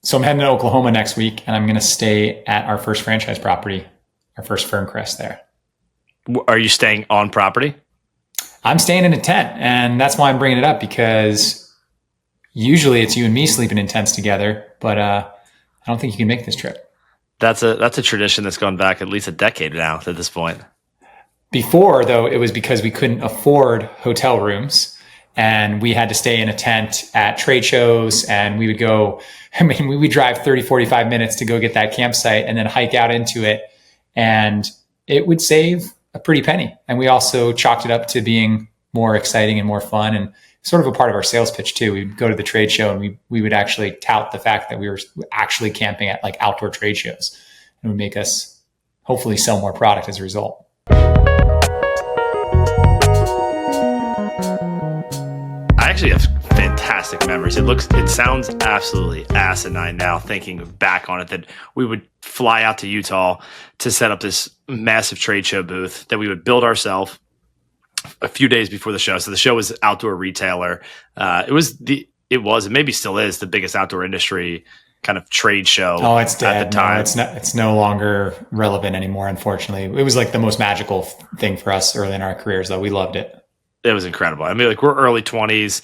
So I'm heading to Oklahoma next week, and I'm going to stay at our first franchise property, our first Ferncrest there. Are you staying on property? I'm staying in a tent, and that's why I'm bringing it up, because usually it's you and me sleeping in tents together, but I don't think you can make this trip. That's a tradition that's gone back at least a decade now at this point. Before, though, it was because we couldn't afford hotel rooms, and we had to stay in a tent at trade shows, and we would go, we would drive 30, 45 minutes to go get that campsite and then hike out into it, and it would save a pretty penny. And we also chalked it up to being more exciting and more fun, and sort of a part of our sales pitch too. We'd go to the trade show, and we would actually tout the fact that we were actually camping at like outdoor trade shows, and it would make us hopefully sell more product as a result. I actually have fantastic memories. It sounds absolutely asinine now thinking back on it, that we would fly out to Utah to set up this massive trade show booth that we would build ourselves a few days before the show. So the show was outdoor retailer. It maybe still is the biggest outdoor industry kind of trade show. Oh, it's dead. At the time. No, it's no longer relevant anymore, unfortunately. It was like the most magical thing for us early in our careers, though. We loved it. It was incredible. I mean, like, we're early 20s.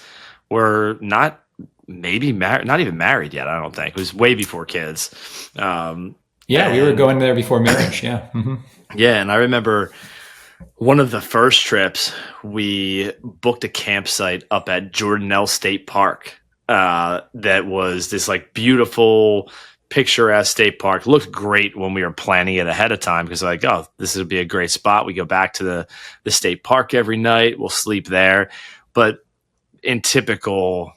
We're not even married yet, I don't think. It was way before kids. We were going there before marriage. Yeah. Mm-hmm. Yeah. And I remember one of the first trips, we booked a campsite up at Jordanelle State Park. That was this like beautiful, picturesque state park. It looked great when we were planning it ahead of time, because like, oh, this would be a great spot. We go back to the state park every night. We'll sleep there. But in typical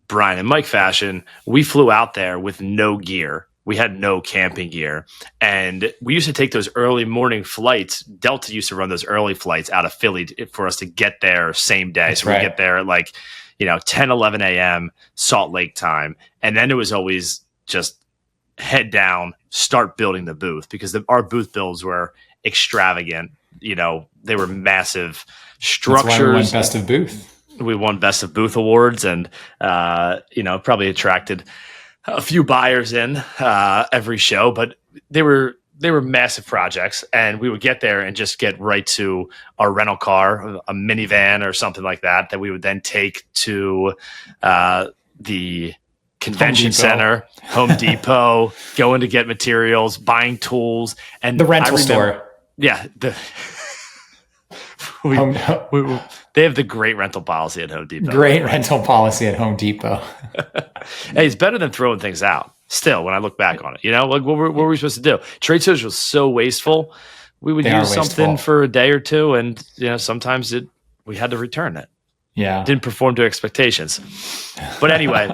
Brian and Mike fashion, we flew out there with no gear. We had no camping gear. And we used to take those early morning flights. Delta used to run those early flights out of Philly for us to get there same day. That's so we right. get there at like, 10, 11 a.m. Salt Lake time. And then it was always just head down, start building the booth, because our booth builds were extravagant. They were massive structures. That's why we won Best of Booth. We won Best of Booth awards, and probably attracted a few buyers in every show. But they were massive projects, and we would get there and just get right to our rental car, a minivan or something like that we would then take to the convention center, Home Depot, going to get materials, buying tools, and the rental store. Yeah. They have the great rental policy at Home Depot. Great rental policy at Home Depot. Hey, it's better than throwing things out. Still, when I look back on it, like what were we supposed to do? Trade shows was so wasteful. We would use something for a day or two, and sometimes we had to return it. Yeah, it didn't perform to expectations. But anyway,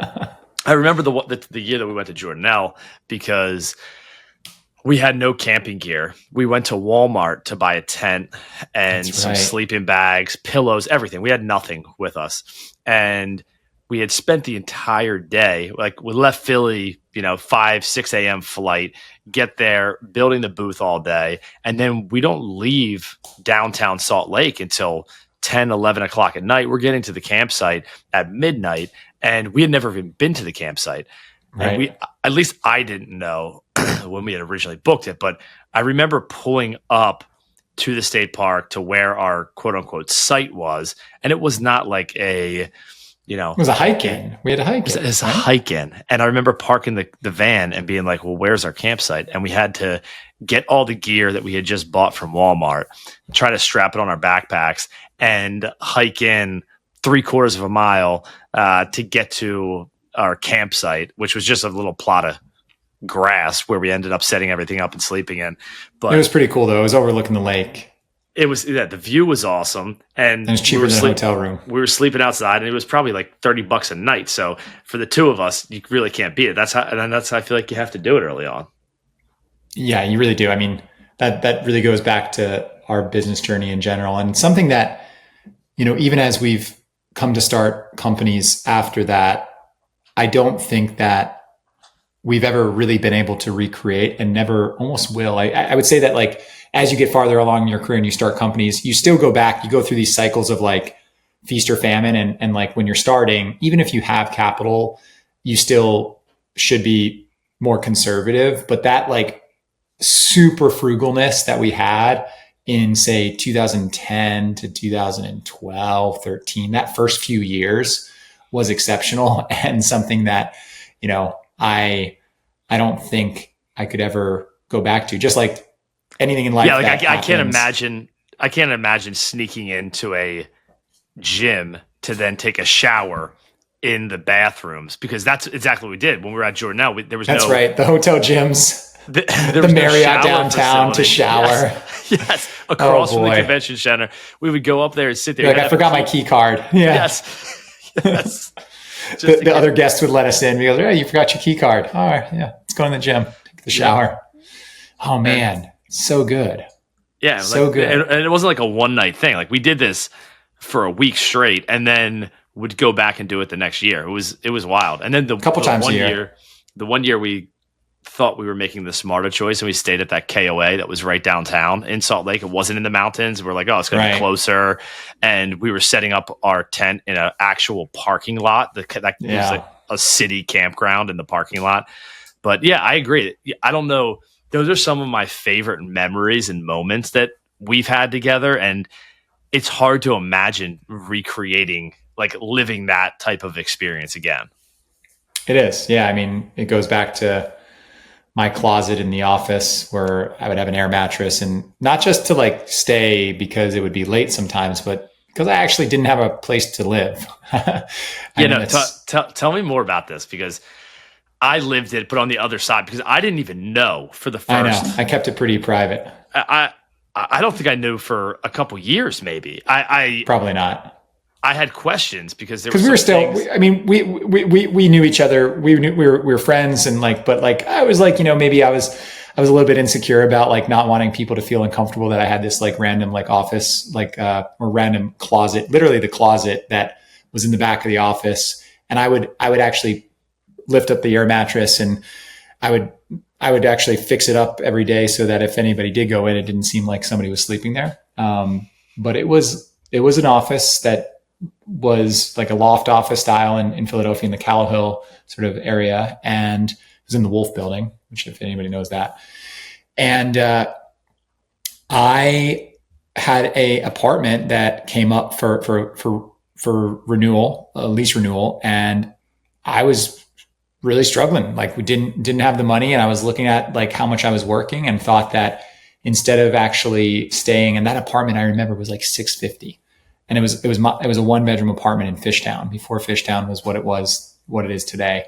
I remember the year that we went to Jordanelle, because we had no camping gear. We went to Walmart to buy a tent and some sleeping bags, pillows, everything. We had nothing with us, and we had spent the entire day, like we left Philly, 5, 6 a.m. flight, get there, building the booth all day. And then we don't leave downtown Salt Lake until 10, 11 o'clock at night. We're getting to the campsite at midnight, and we had never even been to the campsite. Right. And at least I didn't know when we had originally booked it, but I remember pulling up to the state park to where our quote unquote site was. And it was not like it was a hike in. We had a hike in. It's a hike in. And I remember parking the van and being like, well, where's our campsite? And we had to get all the gear that we had just bought from Walmart, try to strap it on our backpacks, and hike in 3/4 of a mile to get to our campsite, which was just a little plot of grass where we ended up setting everything up and sleeping in. But it was pretty cool, though. It was overlooking the lake. It was, the view was awesome, and it's cheaper than a hotel room. We were sleeping outside, and it was probably like $30 a night. So for the two of us, you really can't beat it. That's how I feel like you have to do it early on. Yeah, you really do. I mean, that really goes back to our business journey in general, and something that, even as we've come to start companies after that, I don't think that we've ever really been able to recreate, and never almost will. I would say that, like, as you get farther along in your career and you start companies, you still go back, you go through these cycles of like feast or famine. And like when you're starting, even if you have capital, you still should be more conservative, but that like super frugalness that we had in say 2010 to 2012, 13, that first few years was exceptional and something that, I don't think I could ever go back to. Just like anything in life. Yeah, like I can't imagine. I can't imagine sneaking into a gym to then take a shower in the bathrooms, because that's exactly what we did when we were at Jordan. Now that's right. The hotel gyms, the Marriott downtown facility. to shower. Yes. Across from the convention center, we would go up there and sit there. Like, I forgot my key card. Yeah. Yes. The other guests would let us in because, you forgot your key card. All right, yeah, let's go in the gym, take the shower. Oh man, so good. Yeah, so good. And it wasn't like a one night thing. Like, we did this for a week straight, and then would go back and do it the next year. It was wild. And then the one year we thought we were making the smarter choice, and we stayed at that KOA that was right downtown in Salt Lake. It wasn't in the mountains. We're like, oh, it's going to be closer. And we were setting up our tent in an actual parking lot. It was like a city campground in the parking lot. But yeah, I agree. I don't know. Those are some of my favorite memories and moments that we've had together. And it's hard to imagine recreating, like living that type of experience again. It is. Yeah. I mean, it goes back to my closet in the office where I would have an air mattress, and not just to like stay because it would be late sometimes, but because I actually didn't have a place to live. Tell me more about this, because I lived it, but on the other side, because I didn't even know for the first. I know. I kept it pretty private. I don't think I knew for a couple years, maybe. I probably not. I had questions because we were still. We knew each other. We were friends, and but I was maybe I was a little bit insecure about like not wanting people to feel uncomfortable that I had this like random like office or random closet, literally the closet that was in the back of the office, and I would actually lift up the air mattress, and I would actually fix it up every day so that if anybody did go in, it didn't seem like somebody was sleeping there. But it was an office that was like a loft office style in Philadelphia, in the Callowhill sort of area. And it was in the Wolf building, which if anybody knows that. And I had a apartment that came up for renewal, lease renewal. And I was really struggling. Like, we didn't have the money, and I was looking at like how much I was working, and thought that instead of actually staying in that apartment, I remember was like $650. And it was a 1-bedroom apartment in Fishtown before Fishtown was what it is today.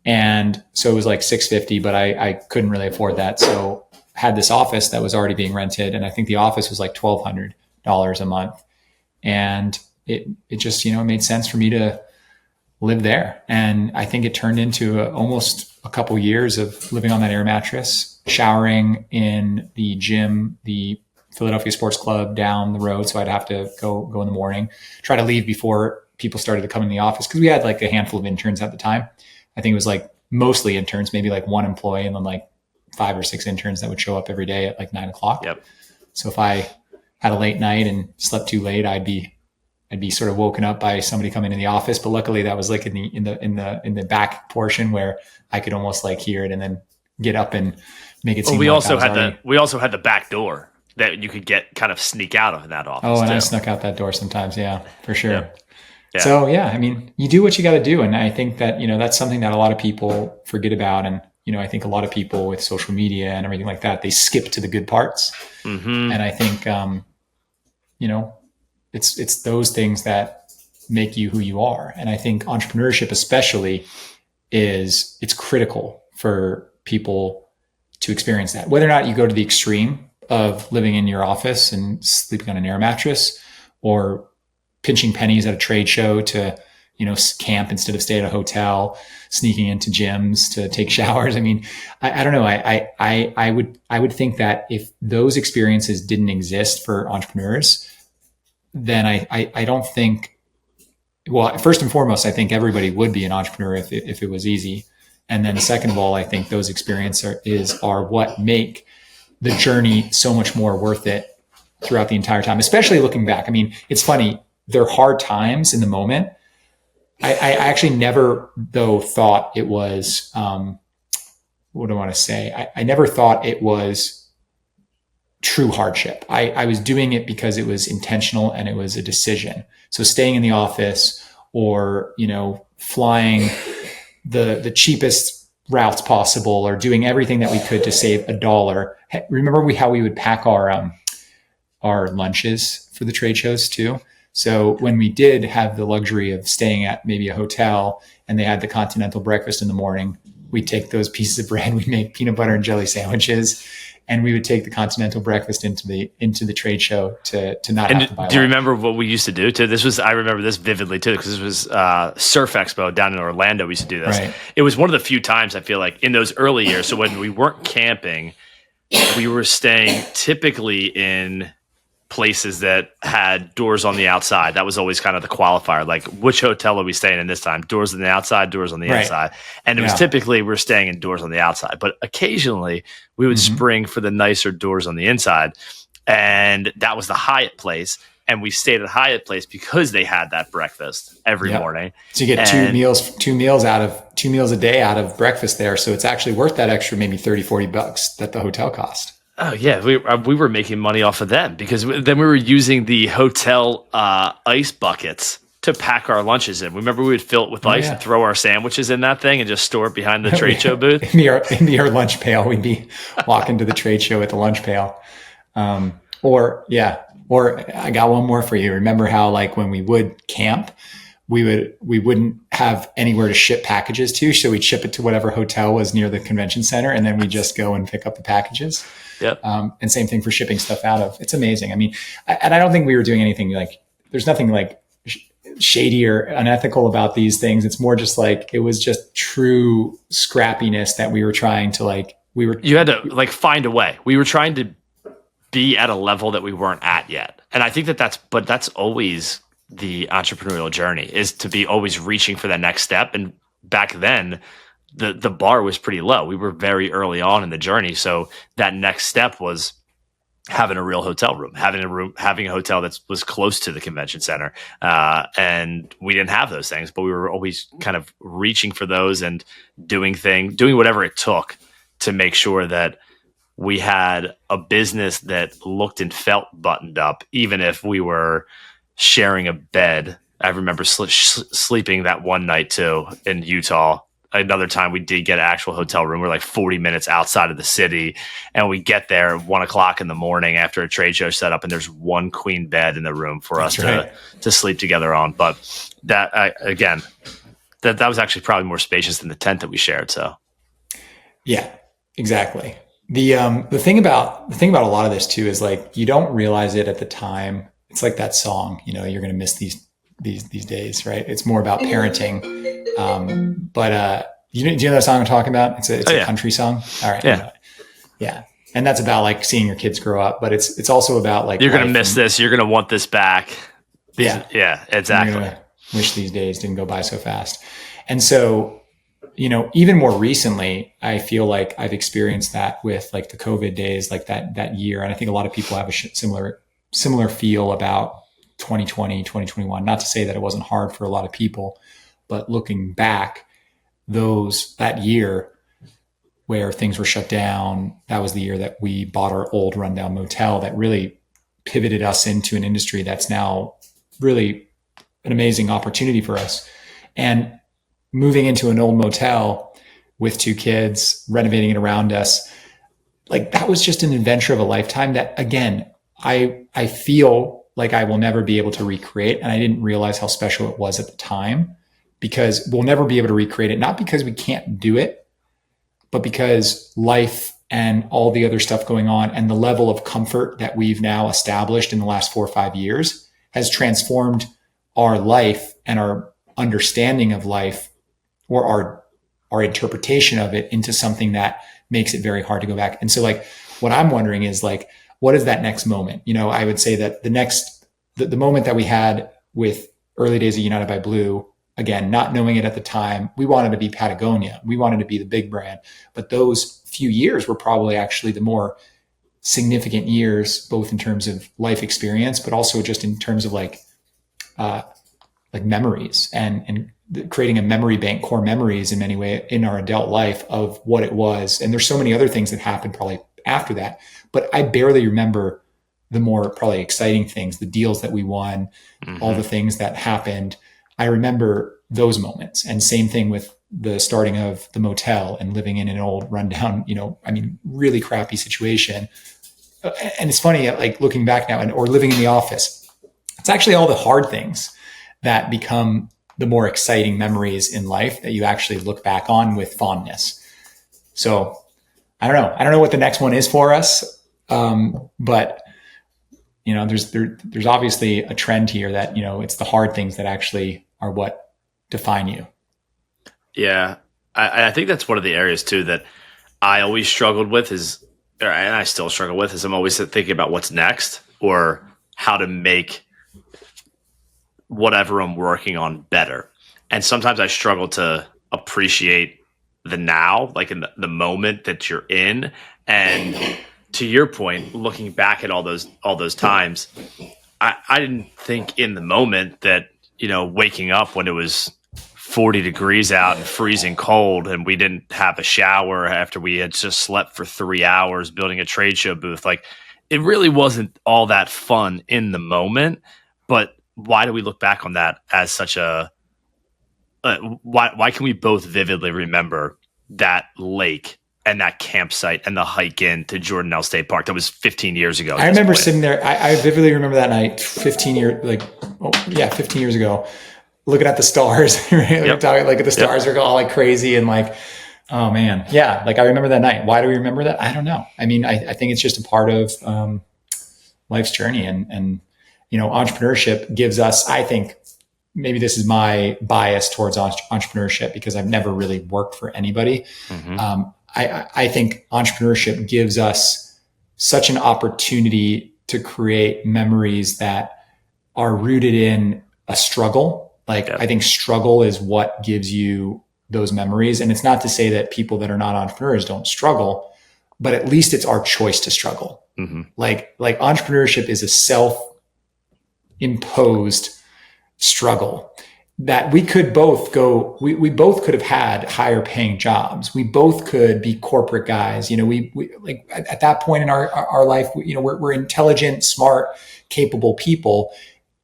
And so it was like $650, but I couldn't really afford that. So I had this office that was already being rented. And I think the office was like $1,200 a month. And it just, it made sense for me to live there. And I think it turned into almost a couple years of living on that air mattress, showering in the gym, the Philadelphia Sports Club down the road. So I'd have to go in the morning, try to leave before people started to come in the office, because we had like a handful of interns at the time. I think it was like mostly interns, maybe like one employee, and then like 5 or 6 interns that would show up every day at like 9 o'clock. Yep. So if I had a late night and slept too late, I'd be sort of woken up by somebody coming in the office. But luckily that was like in the back portion where I could almost like hear it and then get up and make it seem we like we also had the back door that you could kind of sneak out of that office. Oh, and too. I snuck out that door sometimes. Yeah, for sure. Yeah. Yeah. So yeah, I mean, you do what you got to do. And I think that, that's something that a lot of people forget about. And, I think a lot of people with social media and everything like that, they skip to the good parts. Mm-hmm. And I think, it's those things that make you who you are. And I think entrepreneurship especially it's critical for people to experience that, whether or not you go to the extreme of living in your office and sleeping on an air mattress, or pinching pennies at a trade show to, camp instead of stay at a hotel, sneaking into gyms to take showers. I mean, I don't know. I would think that if those experiences didn't exist for entrepreneurs, then I don't think, well, first and foremost, I think everybody would be an entrepreneur if it was easy. And then second of all, I think those experiences are what make the journey so much more worth it throughout the entire time, especially looking back. I mean, it's funny. They're hard times in the moment. I actually never, though, thought it was what do I want to say? I never thought it was true hardship. I was doing it because it was intentional and it was a decision. So staying in the office or, flying the cheapest routes possible or doing everything that we could to save $1. Remember how we would pack our lunches for the trade shows too? So when we did have the luxury of staying at maybe a hotel and they had the continental breakfast in the morning, we'd take those pieces of bread, we'd make peanut butter and jelly sandwiches, and we would take the continental breakfast into the trade show to not have to buy. Do you remember what we used to do too? I remember this vividly too, because this was Surf Expo down in Orlando. We used to do this. Right. It was one of the few times I feel like in those early years. So when we weren't camping, we were staying typically in places that had doors on the outside. That was always kind of the qualifier. Like, which hotel are we staying in this time? Doors on the outside, doors on the inside. And it was typically we're staying in doors on the outside. But occasionally we would spring for the nicer doors on the inside. And that was the Hyatt Place. And we stayed at Hyatt Place because they had that breakfast every morning. So you get two meals a day out of breakfast there. So it's actually worth that extra maybe $30-$40 that the hotel cost. Oh yeah, we were making money off of them because then we were using the hotel ice buckets to pack our lunches in. Remember, we would fill it with ice and throw our sandwiches in that thing and just store it behind the trade show booth. in our lunch pail, we'd be walking to the trade show with the lunch pail. Or I got one more for you. Remember how like when we would camp, we wouldn't have anywhere to ship packages to, so we'd ship it to whatever hotel was near the convention center, and then we just go and pick up the packages. Yep. And same thing for shipping stuff out of. It's amazing. I mean, and I don't think we were doing anything like, there's nothing like shady or unethical about these things. It's more just like, it was just true scrappiness that we were trying to you had to like find a way. We were trying to be at a level that we weren't at yet. And I think that's always the entrepreneurial journey, is to be always reaching for that next step. And back then, the bar was pretty low. We were very early on in the journey. So that next step was having a real hotel room, having a hotel that was close to the convention center. And we didn't have those things, but we were always kind of reaching for those and doing whatever it took to make sure that we had a business that looked and felt buttoned up, even if we were sharing a bed. I remember sleeping that one night too in Utah. Another time we did get an actual hotel room. We're like 40 minutes outside of the city, and we get there at 1:00 in the morning after a trade show set up, and there's one queen bed in the room for us to sleep together on. But that that was actually probably more spacious than the tent that we shared. So yeah, exactly. The thing about a lot of this too is like, you don't realize it at the time. It's like that song, you're going to miss these days, right? It's more about parenting. But do you know that song I'm talking about? It's a country song. All right. Yeah. Yeah. And that's about like seeing your kids grow up, but it's also about like, you're going to miss this. You're going to want this back. Yeah, exactly. Wish these days didn't go by so fast. And so, even more recently, I feel like I've experienced that with like the COVID days, like that year. And I think a lot of people have a similar feel about 2020, 2021. Not to say that it wasn't hard for a lot of people, but looking back, that year where things were shut down, that was the year that we bought our old rundown motel that really pivoted us into an industry that's now really an amazing opportunity for us. And moving into an old motel with 2 kids, renovating it around us, like that was just an adventure of a lifetime that, again, I feel like I will never be able to recreate. And I didn't realize how special it was at the time, because we'll never be able to recreate it, not because we can't do it, but because life and all the other stuff going on and the level of comfort that we've now established in the last 4 or 5 years has transformed our life and our understanding of life, or our interpretation of it, into something that makes it very hard to go back. And so like, what I'm wondering is like, what is that next moment? I would say that the moment that we had with early days of United by Blue, again, not knowing it at the time, we wanted to be Patagonia. We wanted to be the big brand. But those few years were probably actually the more significant years, both in terms of life experience, but also just in terms of like memories and creating a memory bank, core memories in many ways in our adult life of what it was. And there's so many other things that happened probably after that, but I barely remember the more probably exciting things, the deals that we won, all the things that happened. I remember those moments. And same thing with the starting of the motel and living in an old rundown, really crappy situation. And it's funny, like looking back now or living in the office, it's actually all the hard things that become the more exciting memories in life that you actually look back on with fondness. So I don't know what the next one is for us. But there's obviously a trend here that, it's the hard things that actually are what define you. Yeah. I think that's one of the areas too that I always struggled with and I still struggle with is I'm always thinking about what's next or how to make whatever I'm working on better. And sometimes I struggle to appreciate the now, like in the moment that you're in. And to your point, looking back at all those times, I didn't think in the moment that, waking up when it was 40 degrees out and freezing cold and we didn't have a shower after we had just slept for 3 hours building a trade show booth. Like it really wasn't all that fun in the moment, but why do we look back on that as such why can we both vividly remember that lake and that campsite and the hike in to Jordanelle State Park? That was 15 years ago. I remember sitting there. I vividly remember that night, 15 years ago, looking at the stars, right? Like at the stars are all like crazy and like, oh man. Yeah. Like I remember that night. Why do we remember that? I don't know. I mean, I think it's just a part of life's journey and entrepreneurship gives us, I think, maybe this is my bias towards entrepreneurship because I've never really worked for anybody. I think entrepreneurship gives us such an opportunity to create memories that are rooted in a struggle. I think struggle is what gives you those memories. And it's not to say that people that are not entrepreneurs don't struggle, but at least it's our choice to struggle. Like entrepreneurship is a self-imposed struggle that we could both go, we both could have had higher paying jobs. We both could be corporate guys. We like at that point in our life, we're intelligent, smart, capable people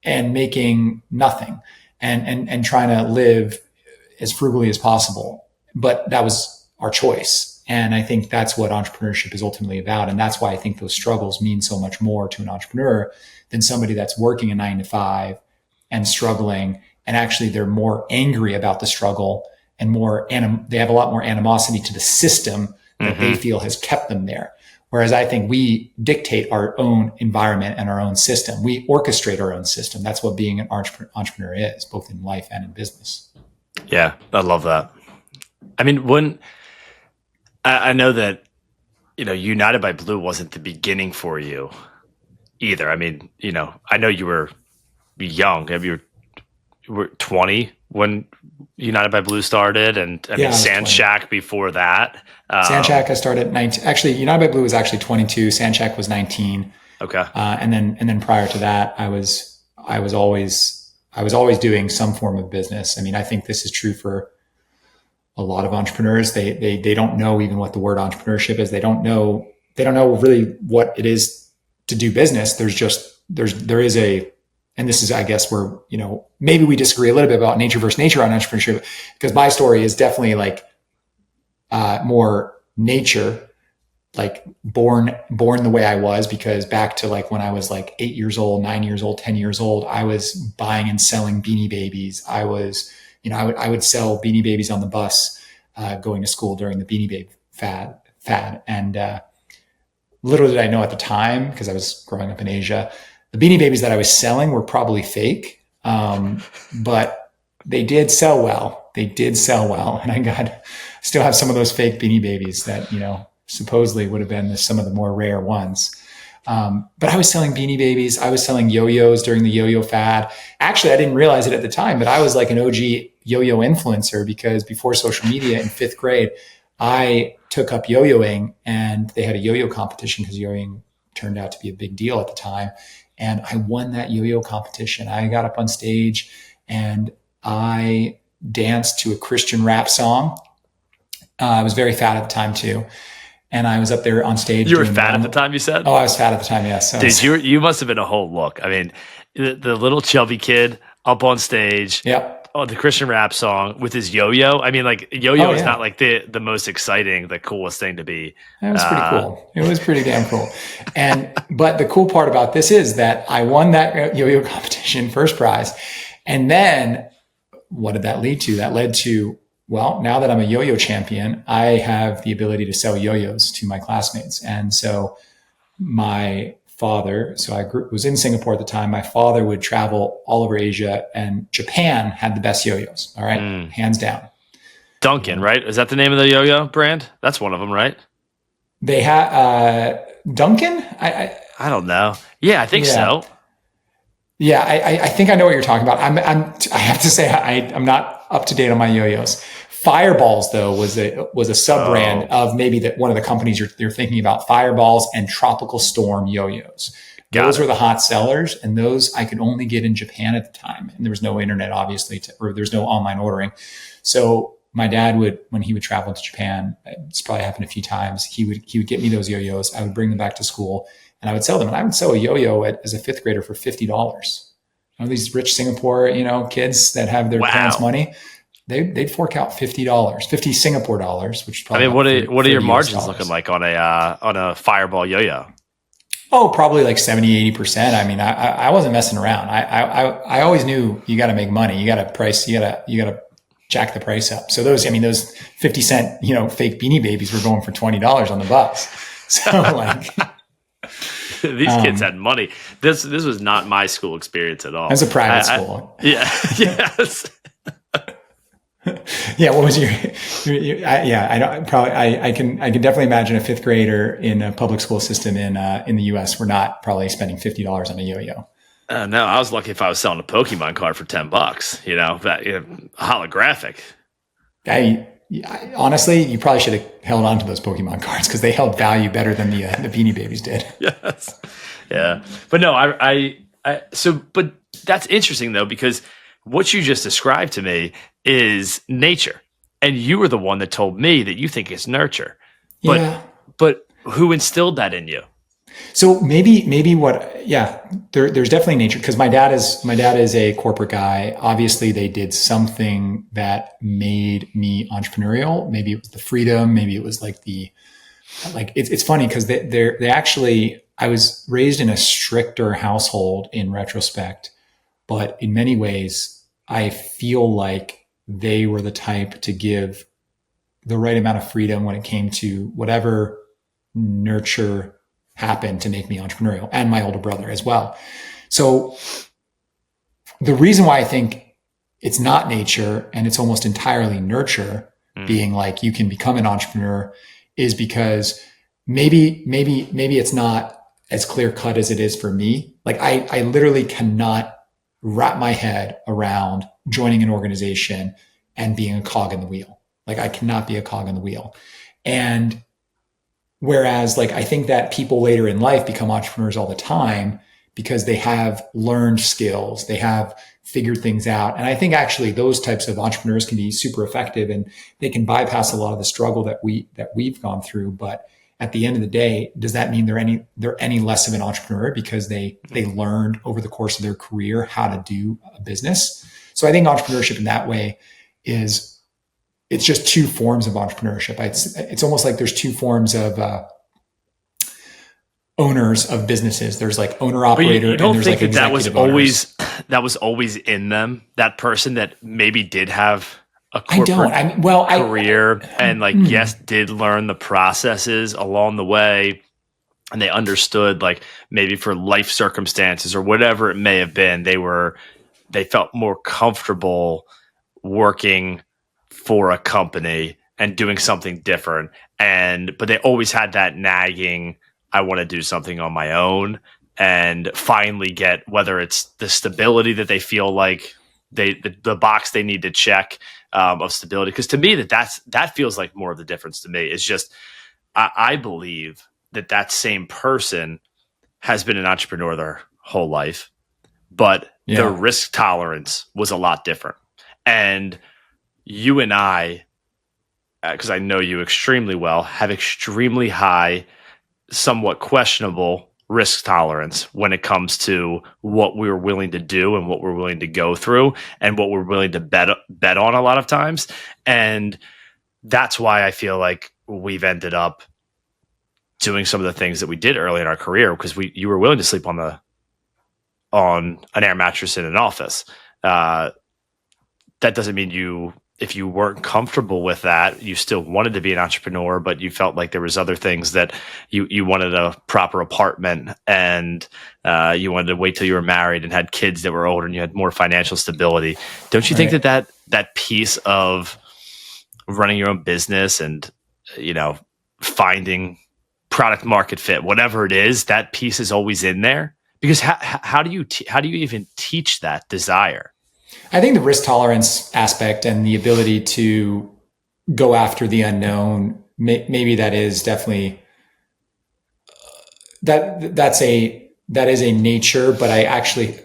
and making nothing and trying to live as frugally as possible. But that was our choice. And I think that's what entrepreneurship is ultimately about. And that's why I think those struggles mean so much more to an entrepreneur than somebody that's working a 9 to 5 and struggling. And actually they're more angry about the struggle and they have a lot more animosity to the system that they feel has kept them there. Whereas I think we dictate our own environment and our own system. We orchestrate our own system. That's what being an entrepreneur is, both in life and in business. Yeah, I love that. I mean, when I know that, United by Blue wasn't the beginning for you either. I mean, I know you were young. You were 20 when United by Blue started, and Sand Shack before that. Sand Shack I started at 19. Actually, United by Blue was actually 22. Sand Shack was 19. Okay. And then prior to that, I was always doing some form of business. I mean, I think this is true for a lot of entrepreneurs. They don't know even what the word entrepreneurship is. They don't know really what it is to do business. There is a, and this is, I guess, where, maybe we disagree a little bit about nature versus nature on entrepreneurship, because my story is definitely like more nature, like born the way I was, because back to like when I was like 8 years old, 9 years old, 10 years old, I was buying and selling Beanie Babies. I was, I would sell Beanie Babies on the bus going to school during the Beanie Baby fad. And little did I know at the time, because I was growing up in Asia, the Beanie Babies that I was selling were probably fake, but they did sell well. And I still have some of those fake Beanie Babies that, supposedly would have been some of the more rare ones. But I was selling Beanie Babies. I was selling yo-yos during the yo-yo fad. Actually, I didn't realize it at the time, but I was like an OG yo-yo influencer, because before social media in 5th grade, I took up yo-yoing, and they had a yo-yo competition because yo-yoing turned out to be a big deal at the time. And I won that yo-yo competition. I got up on stage and I dance to a Christian rap song. I was very fat at the time too. And I was up there on stage. You were fat at the time, you said? Oh, I was fat at the time, yes. Dude, you must have been a whole look. I mean, the little chubby kid up on stage. Yep. Oh, the Christian rap song with his yo-yo. I mean, like yo-yo is not like the most exciting, the coolest thing to be. It was pretty cool. It was pretty damn cool. But the cool part about this is that I won that yo-yo competition, first prize. And then what did that lead to? That led to, well, now that I'm a yo-yo champion, I have the ability to sell yo-yos to my classmates. And so my father, was in Singapore at the time. My father would travel all over Asia, and Japan had the best yo-yos. All right. Hands down. Duncan, right? Is that the name of the yo-yo brand? That's one of them, right? They had Duncan. I don't know. Yeah, I think so. Yeah, I think I know what you're talking about. I have to say I'm not up to date on my yo-yos. Fireballs, though, was a sub brand of maybe one of the companies you're thinking about. Fireballs and Tropical Storm yo-yos. Those were the hot sellers, and those I could only get in Japan at the time, and there was no internet, obviously, or there's no online ordering. So my dad would, when he would travel to Japan, it's probably happened a few times. He would get me those yo-yos. I would bring them back to school, and I would sell them. And I would sell a yo-yo as a fifth grader for $50. These rich Singapore, kids that have their parents' money. They'd fork out $50, 50 Singapore dollars, which is probably. I mean, what are your margins looking like on a Fireball yo-yo? Oh, probably like 70-80%. I mean, I wasn't messing around. I always knew you got to make money. You got to jack the price up. So those 50-cent, fake Beanie Babies were going for $20 on the bus. So like. These kids had money. This was not my school experience at all. It was a private school. Yes. Yeah. What was your I can definitely imagine a fifth grader in a public school system in the US. We're not probably spending $50 on a yo-yo. No, I was lucky if I was selling a Pokemon card for $10, holographic. Honestly, you probably should have held on to those Pokemon cards because they held value better than the Beanie Babies did. Yes. Yeah. But no, but that's interesting though, because what you just described to me is nature. And you were the one that told me that you think it's nurture. But who instilled that in you? So maybe there's definitely nature, because my dad is a corporate guy. Obviously they did something that made me entrepreneurial. Maybe it was the freedom. Maybe it was it's funny because they actually, I was raised in a stricter household in retrospect, but in many ways I feel like they were the type to give the right amount of freedom when it came to whatever nurture happened to make me entrepreneurial, and my older brother as well. So the reason why I think it's not nature and it's almost entirely nurture, being like you can become an entrepreneur, is because maybe it's not as clear cut as it is for me. Like I literally cannot wrap my head around joining an organization and being a cog in the wheel. Like I cannot be a cog in the wheel. And whereas I think that people later in life become entrepreneurs all the time because they have learned skills, they have figured things out. And I think actually those types of entrepreneurs can be super effective and they can bypass a lot of the struggle that we've gone through. But at the end of the day, does that mean they're any less of an entrepreneur because they learned over the course of their career how to do a business? So I think entrepreneurship in that way it's just two forms of entrepreneurship. It's almost like there's two forms of owners of businesses. There's owner operator. You don't and think there's that was always in them, that person that maybe did have a corporate career and yes, did learn the processes along the way, and they understood maybe for life circumstances or whatever it may have been, they felt more comfortable working for a company and doing something different. But they always had that nagging, I want to do something on my own, and finally get, whether it's the stability that they feel like the box they need to check of stability. Because to me, that feels like more of the difference to me. It's just, I believe that same person has been an entrepreneur their whole life, but their risk tolerance was a lot different. And you and I, because I know you extremely well, have extremely high, somewhat questionable risk tolerance when it comes to what we're willing to do and what we're willing to go through and what we're willing to bet on a lot of times. And that's why I feel like we've ended up doing some of the things that we did early in our career, because you were willing to sleep on an air mattress in an office. That doesn't mean if you weren't comfortable with that, you still wanted to be an entrepreneur, but you felt like there was other things that you wanted a proper apartment, and you wanted to wait till you were married and had kids that were older and you had more financial stability. Don't you think that piece of running your own business and, finding product market fit, whatever it is, that piece is always in there? Because how do you even teach that desire? I think the risk tolerance aspect and the ability to go after the unknown, maybe that is definitely that is a nature. But I actually,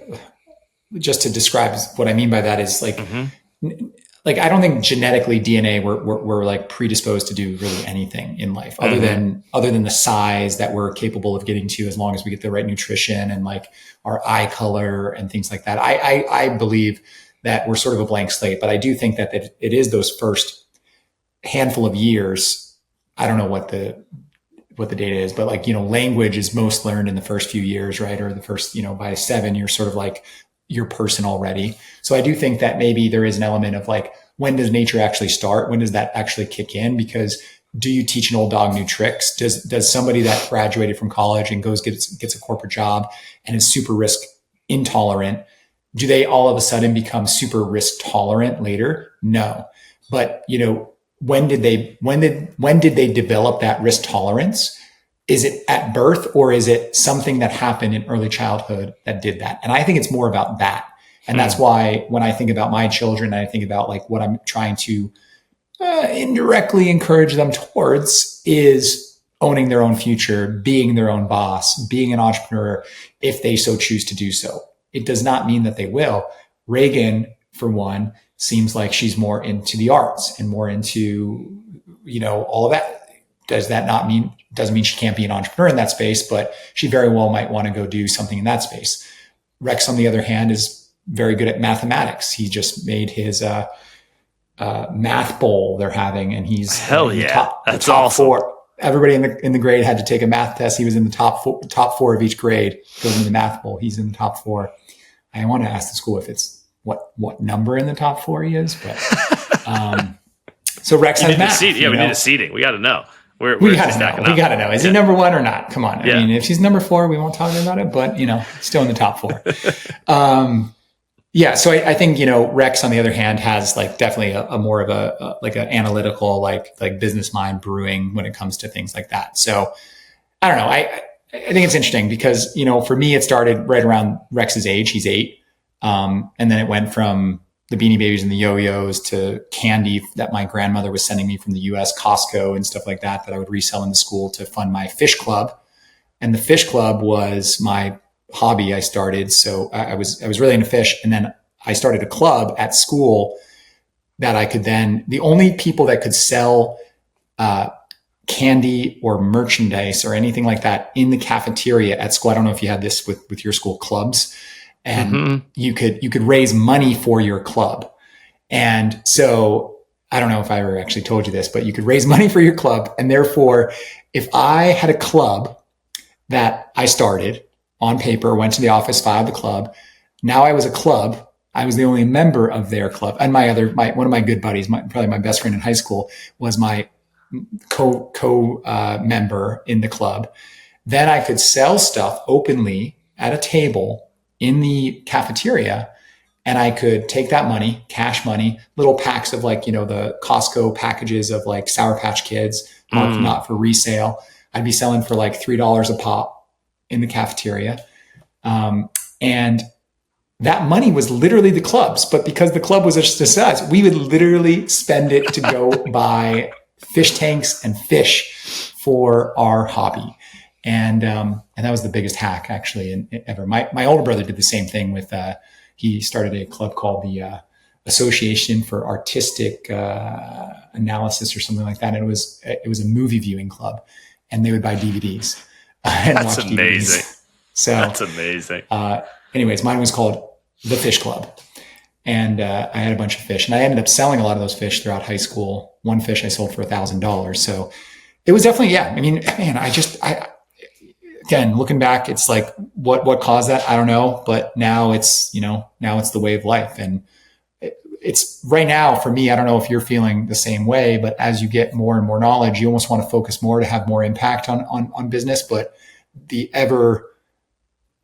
just to describe what I mean by that is like, like I don't think genetically DNA we're like predisposed to do really anything in life other than the size that we're capable of getting to, as long as we get the right nutrition and like our eye color and things like that. I believe that we're sort of a blank slate, but I do think that it is those first handful of years. I don't know what the data is, but like, language is most learned in the first few years, right? Or the first, by 7, you're sort of like your person already. So I do think that maybe there is an element of like, when does nature actually start? When does that actually kick in? Because do you teach an old dog new tricks? Does somebody that graduated from college and gets a corporate job and is super risk intolerant, do they all of a sudden become super risk tolerant later? No. But, when did they develop that risk tolerance? Is it at birth, or is it something that happened in early childhood that did that? And I think it's more about that. And that's why when I think about my children, I think about like what I'm trying to indirectly encourage them towards is owning their own future, being their own boss, being an entrepreneur, if they so choose to do so. It does not mean that they will. Reagan, for one, seems like she's more into the arts and more into, all of that. Doesn't mean she can't be an entrepreneur in that space, but she very well might want to go do something in that space. Rex, on the other hand, is very good at mathematics. He just made his math bowl they're having, and he's That's top awesome. 4. Everybody in the grade had to take a math test. He was in the top four of each grade. Goes in the math bowl. He's in the top 4. I want to ask the school if it's what number in the top 4 he is, but so Rex has math. We need a seating. We got to know. We got to know. Is he number 1 or not? Come on. Yeah. I mean, if he's number 4, we won't talk about it, but still in the top 4. So I think, Rex, on the other hand, has like definitely a more of a like an analytical, like business mind brewing when it comes to things like that. So I don't know. I think it's interesting because, for me, it started right around Rex's age. He's 8. And then it went from the Beanie Babies and the yo-yos to candy that my grandmother was sending me from the US, Costco and stuff like that I would resell in the school to fund my fish club. And the fish club was my hobby I started. So I was really into fish. And then I started a club at school that I could then, the only people that could sell candy or merchandise or anything like that in the cafeteria at school. I don't know if you had this with your school clubs. And you could raise money for your club. And so I don't know if I ever actually told you this, but you could raise money for your club. And therefore, if I had a club that I started on paper, went to the office, filed the club, now I was a club. I was the only member of their club. And one of my good buddies, probably my best friend in high school, was my member in the club. Then I could sell stuff openly at a table in the cafeteria, and I could take that money, cash money, little packs of like, the Costco packages of like Sour Patch Kids, marked not for resale. I'd be selling for like $3 a pop in the cafeteria. And that money was literally the club's, but because the club was just a size, we would literally spend it to go buy fish tanks and fish for our hobby. And that was the biggest hack actually ever. My older brother did the same thing with, he started a club called the Association for Artistic Analysis or something like that. And it was a movie viewing club, and they would buy DVDs and That's watch amazing. DVDs. So That's amazing. Anyways, mine was called the Fish Club. And I had a bunch of fish, and I ended up selling a lot of those fish throughout high school. One fish I sold for $1,000. So it was definitely, yeah. I mean, man, again, looking back, it's like, what caused that? I don't know. But now it's the way of life. And it's right now for me, I don't know if you're feeling the same way, but as you get more and more knowledge, you almost want to focus more to have more impact on business. But the ever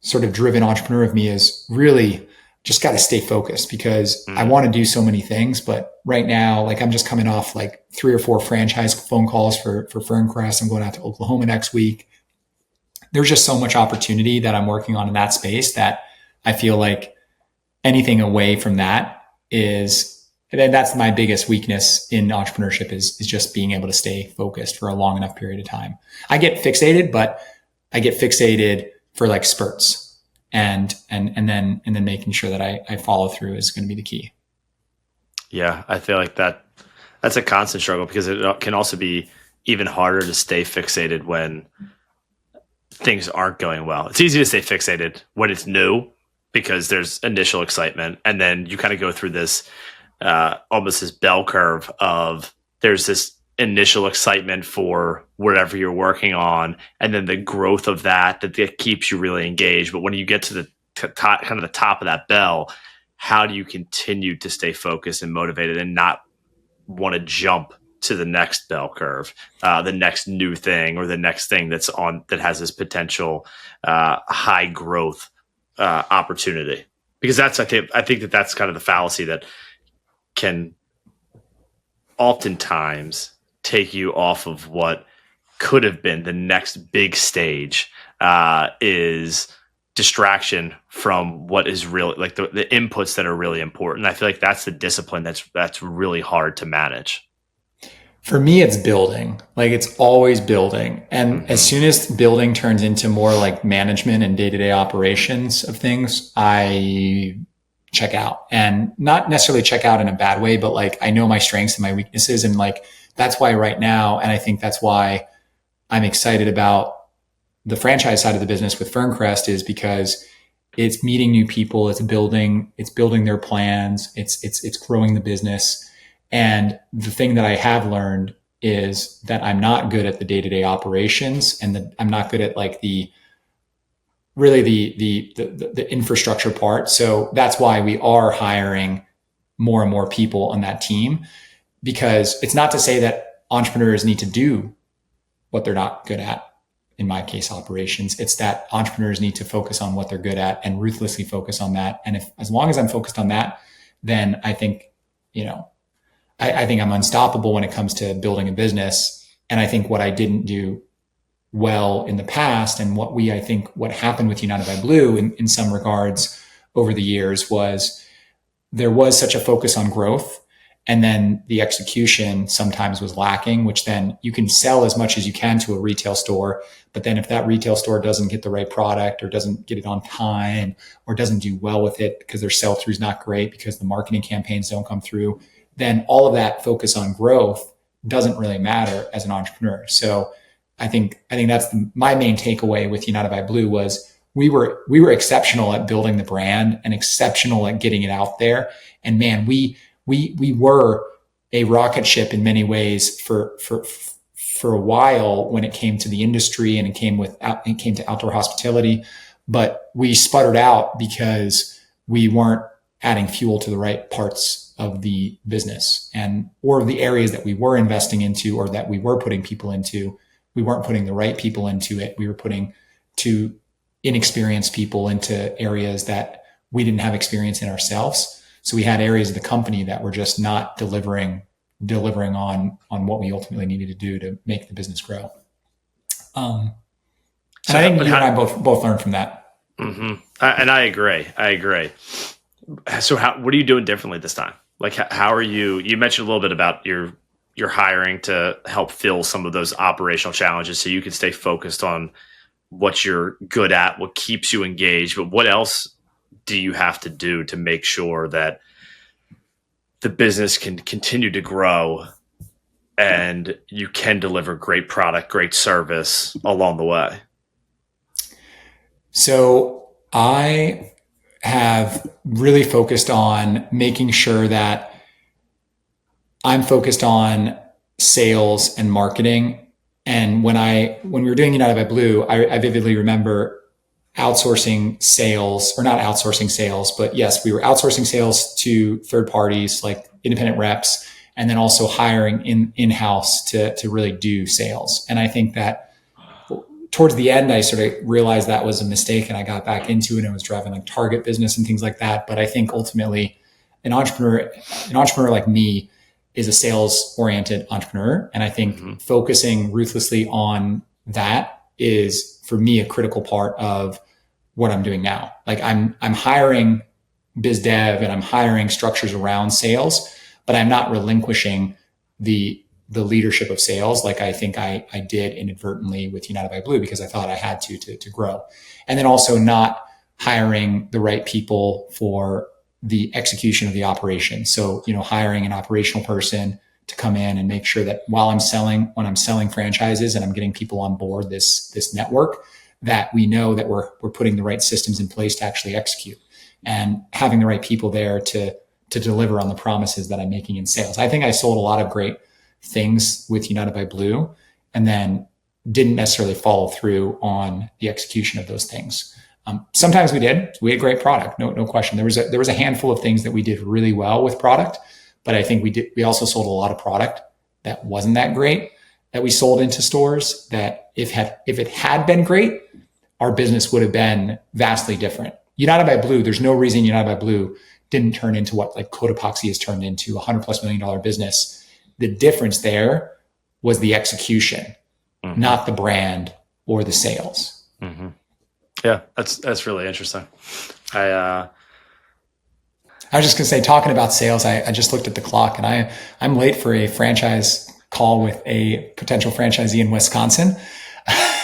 sort of driven entrepreneur of me is really just got to stay focused, because I want to do so many things. But right now, like, I'm just coming off like 3 or 4 franchise phone calls for Ferncrest. I'm going out to Oklahoma next week. There's just so much opportunity that I'm working on in that space that I feel like anything away from that that's my biggest weakness in entrepreneurship is just being able to stay focused for a long enough period of time. I get fixated, but I get fixated for like spurts. And then making sure that I follow through is going to be the key. Yeah, I feel like that's a constant struggle, because it can also be even harder to stay fixated when things aren't going well. It's easy to stay fixated when it's new, because there's initial excitement, and then you kind of go through this almost this bell curve of there's this initial excitement for whatever you're working on, and then the growth of that keeps you really engaged. But when you get to the top, kind of the top of that bell, how do you continue to stay focused and motivated and not want to jump to the next bell curve, the next new thing, or the next thing that has this potential high growth opportunity? Because I think that's kind of the fallacy that can oftentimes take you off of what could have been the next big stage, is distraction from what is really like the inputs that are really important. I feel like that's the discipline that's really hard to manage. For me, it's building. Like, it's always building. And as soon as building turns into more like management and day-to-day operations of things, I check out. And not necessarily check out in a bad way, but like, I know my strengths and my weaknesses. And like, that's why right now, and I think that's why I'm excited about the franchise side of the business with Ferncrest, is because it's meeting new people, it's building their plans, it's growing the business. And the thing that I have learned is that I'm not good at the day-to-day operations, and that I'm not good at like the infrastructure part. So that's why we are hiring more and more people on that team, because it's not to say that entrepreneurs need to do what they're not good at. In my case, operations. It's that entrepreneurs need to focus on what they're good at and ruthlessly focus on that. And as long as I'm focused on that, then I think, I think I'm unstoppable when it comes to building a business. And I think what I didn't do well in the past, and what happened with United by Blue in some regards over the years, was there was such a focus on growth, and then the execution sometimes was lacking, which then you can sell as much as you can to a retail store. But then if that retail store doesn't get the right product, or doesn't get it on time, or doesn't do well with it because their sell-through is not great because the marketing campaigns don't come through, then all of that focus on growth doesn't really matter as an entrepreneur. So I think that's my main takeaway with United by Blue was we were exceptional at building the brand and exceptional at getting it out there. And man, we were a rocket ship in many ways for a while when it came to the industry, and it came to outdoor hospitality, but we sputtered out because we weren't adding fuel to the right parts of the business, or the areas that we were investing into, or that we were putting people into. We weren't putting the right people into it. We were putting too inexperienced people into areas that we didn't have experience in ourselves. So we had areas of the company that were just not delivering on what we ultimately needed to do to make the business grow. And I think you and I both learned from that. Mm-hmm. And I agree. So what are you doing differently this time? Like, how are you mentioned a little bit about your hiring to help fill some of those operational challenges so you can stay focused on what you're good at, what keeps you engaged, but what else do you have to do to make sure that the business can continue to grow and you can deliver great product, great service along the way? So I have really focused on making sure that I'm focused on sales and marketing. And when we were doing United by Blue, I vividly remember outsourcing sales, or not outsourcing sales, but yes, we were outsourcing sales to third parties like independent reps, and then also hiring in-house to really do sales. And I think that towards the end, I sort of realized that was a mistake, and I got back into it and was driving like target business and things like that. But I think ultimately an entrepreneur like me is a sales oriented entrepreneur. And I think focusing ruthlessly on that is for me a critical part of what I'm doing now. Like I'm hiring biz dev and I'm hiring structures around sales, but I'm not relinquishing the leadership of sales like I think I did inadvertently with United by Blue, because I thought I had to grow. And then also not hiring the right people for the execution of the operation. So, hiring an operational person to come in and make sure that when I'm selling franchises and I'm getting people on board this network, that we know that we're putting the right systems in place to actually execute, and having the right people there to deliver on the promises that I'm making in sales. I think I sold a lot of great things with United by Blue and then didn't necessarily follow through on the execution of those things. Sometimes we did. We had great product, no question. There was a handful of things that we did really well with product, but I think we also sold a lot of product that wasn't that great, that we sold into stores that if it had been great, our business would have been vastly different. United by Blue, there's no reason United by Blue didn't turn into what like Code Epoxy has turned into, $100+ million business. The difference there was the execution, not the brand or the sales. Mm-hmm. Yeah, that's really interesting. I was just gonna say, talking about sales, I just looked at the clock and I'm late for a franchise call with a potential franchisee in Wisconsin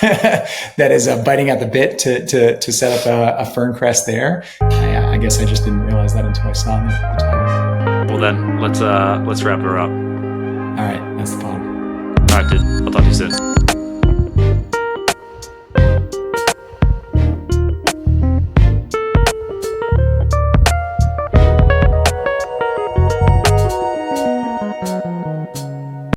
that is biting at the bit to set up a Ferncrest there. I guess I just didn't realize that until I saw the time. Well then, let's wrap her up. All right, that's the pod. All right, dude. I'll talk to you soon.